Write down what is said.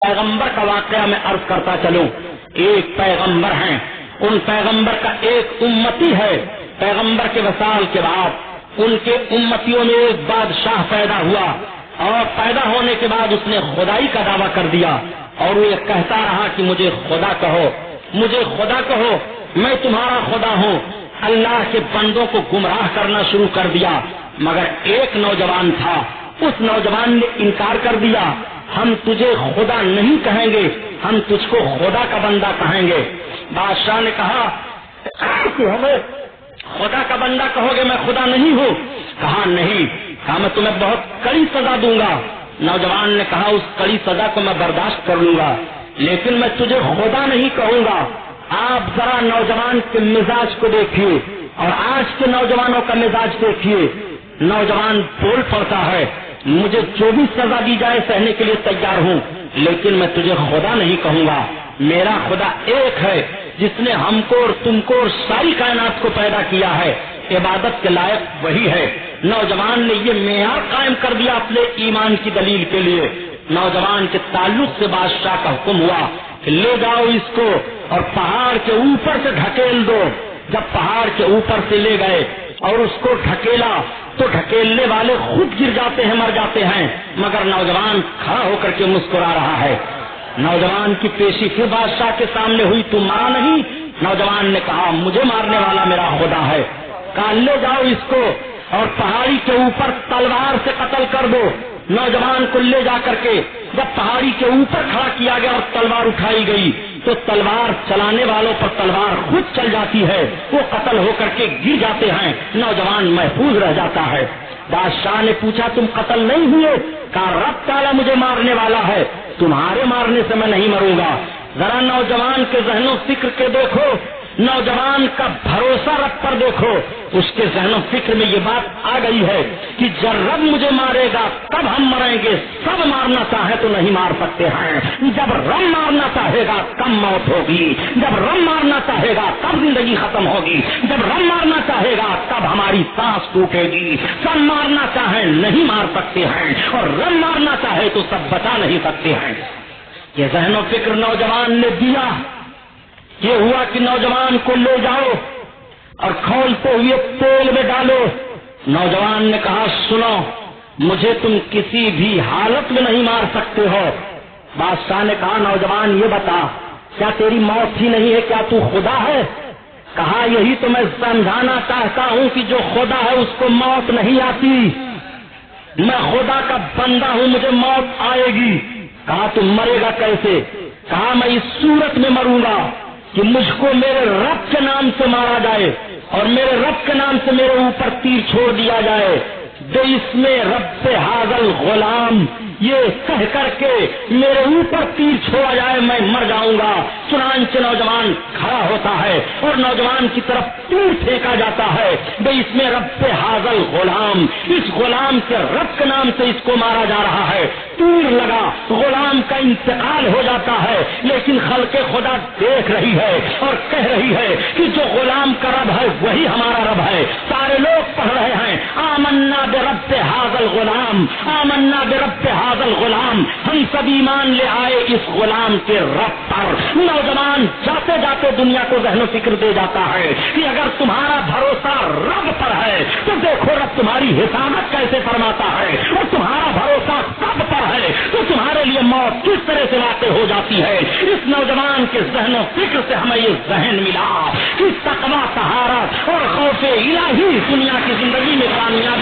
پیغمبر کا واقعہ میں عرض کرتا چلوں. ایک پیغمبر ہیں، ان پیغمبر کا ایک امتی ہے. پیغمبر کے وصال کے بعد ان کے امتیوں میں ایک بادشاہ پیدا ہوا، اور پیدا ہونے کے بعد اس نے خدائی کا دعویٰ کر دیا، اور وہ یہ کہتا رہا کہ مجھے خدا کہو، مجھے خدا کہو، میں تمہارا خدا ہوں. اللہ کے بندوں کو گمراہ کرنا شروع کر دیا. مگر ایک نوجوان تھا، اس نوجوان نے انکار کر دیا. ہم تجھے خدا نہیں کہیں گے، ہم تجھ کو خدا کا بندہ کہیں گے. بادشاہ نے کہا کہ ہمیں خدا کا بندہ کہو گے، میں خدا نہیں ہوں. کہا نہیں. کہا میں تمہیں بہت کڑی سزا دوں گا. نوجوان نے کہا اس کڑی سزا کو میں برداشت کر لوں گا، لیکن میں تجھے خدا نہیں کہوں گا. آپ ذرا نوجوان کے مزاج کو دیکھیے اور آج کے نوجوانوں کا مزاج دیکھیے. نوجوان بول پڑتا ہے مجھے جو بھی سزا دی جائے سہنے کے لیے تیار ہوں، لیکن میں تجھے خدا نہیں کہوں گا. میرا خدا ایک ہے جس نے ہم کو اور تم کو اور ساری کائنات کو پیدا کیا ہے. عبادت کے لائق وہی ہے. نوجوان نے یہ معیار قائم کر دیا اپنے ایمان کی دلیل کے لیے. نوجوان کے تعلق سے بادشاہ کا حکم ہوا کہ لے جاؤ اس کو اور پہاڑ کے اوپر سے ڈھکیل دو. جب پہاڑ کے اوپر سے لے گئے اور اس کو ڈھکیلا تو ڈھکیلنے والے خود گر جاتے ہیں، مر جاتے ہیں، مگر نوجوان کھڑا ہو کر کے مسکرا رہا ہے. نوجوان کی پیشی پھر بادشاہ کے سامنے ہوئی، تو مرا نہیں؟ نوجوان نے کہا مجھے مارنے والا میرا خدا ہے. کہا لے جاؤ اس کو اور پہاڑی کے اوپر تلوار سے قتل کر دو. نوجوان کو لے جا کر کے جب پہاڑی کے اوپر کھڑا کیا گیا اور تلوار اٹھائی گئی تو تلوار چلانے والوں پر تلوار خود چل جاتی ہے، وہ قتل ہو کر کے گر جاتے ہیں، نوجوان محفوظ رہ جاتا ہے. بادشاہ نے پوچھا تم قتل نہیں ہوئے؟ کہا رب تعالیٰ مجھے مارنے والا ہے، تمہارے مارنے سے میں نہیں مروں گا. ذرا نوجوان کے ذہن و فکر کے دیکھو، نوجوان کا بھروسہ رب پر دیکھو. اس کے ذہن و فکر میں یہ بات آ گئی ہے کہ جب رب مجھے مارے گا تب ہم مریں گے. سب مارنا چاہے تو نہیں مار سکتے ہیں. جب رب مارنا چاہے گا تب موت ہوگی، جب رب مارنا چاہے گا تب زندگی ختم ہوگی، جب رب مارنا چاہے گا تب ہماری سانس ٹوٹے گی. سب مارنا چاہے نہیں مار سکتے ہیں، اور رب مارنا چاہے تو سب بچا نہیں سکتے ہیں. یہ ذہن و فکر نوجوان نے دیا. یہ ہوا کہ نوجوان کو لے جاؤ اور کھولتے ہوئے تیل میں ڈالو. نوجوان نے کہا سنو، مجھے تم کسی بھی حالت میں نہیں مار سکتے ہو. بادشاہ نے کہا نوجوان یہ بتا کیا تیری موت ہی نہیں ہے، کیا تو خدا ہے؟ کہا یہی تو میں سمجھانا چاہتا ہوں کہ جو خدا ہے اس کو موت نہیں آتی. میں خدا کا بندہ ہوں، مجھے موت آئے گی. کہا تم مرے گا کیسے؟ کہا میں اس صورت میں مروں گا کہ مجھ کو میرے رب کے نام سے مارا جائے اور میرے رب کے نام سے میرے اوپر تیر چھوڑ دیا جائے. جو اس میں رب سے حاضل غلام یہ کہہ کر کے میرے اوپر تیر چھوڑا جائے، میں مر جاؤں گا. چنانچہ نوجوان کھڑا ہوتا ہے اور نوجوان کی طرف تیر پھینکا جاتا ہے. جو اس میں رب سے حاضل غلام، اس غلام کے رب کے نام سے اس کو مارا جا رہا ہے. تیر لگا، غلام کا انتقال ہو جاتا ہے، لیکن خلق خدا دیکھ رہی ہے اور کہہ رہی ہے کہ جو غلام کا رب ہے وہی ہمارا رب ہے. سارے لوگ پڑھ رہے ہیں آمنا برب حاضل غلام، آمنا برب حاضل غلام. ہم سب ایمان لے آئے اس غلام کے رب پر. نوجوان جاتے جاتے دنیا کو ذہن و فکر دے جاتا ہے کہ اگر تمہارا بھروسہ رب پر ہے تو دیکھو رب تمہاری حفاظت کیسے فرماتا ہے، اور تمہارا بھروسہ سب پر ہے تو تمہارے لیے موت کس طرح سے واقع ہو جاتی ہے. اس نوجوان کے ذہن و فکر سے ہمیں یہ ذہن ملا کہ تقویٰ، طہارت اور خوف الہی دنیا کی زندگی میں کامیابی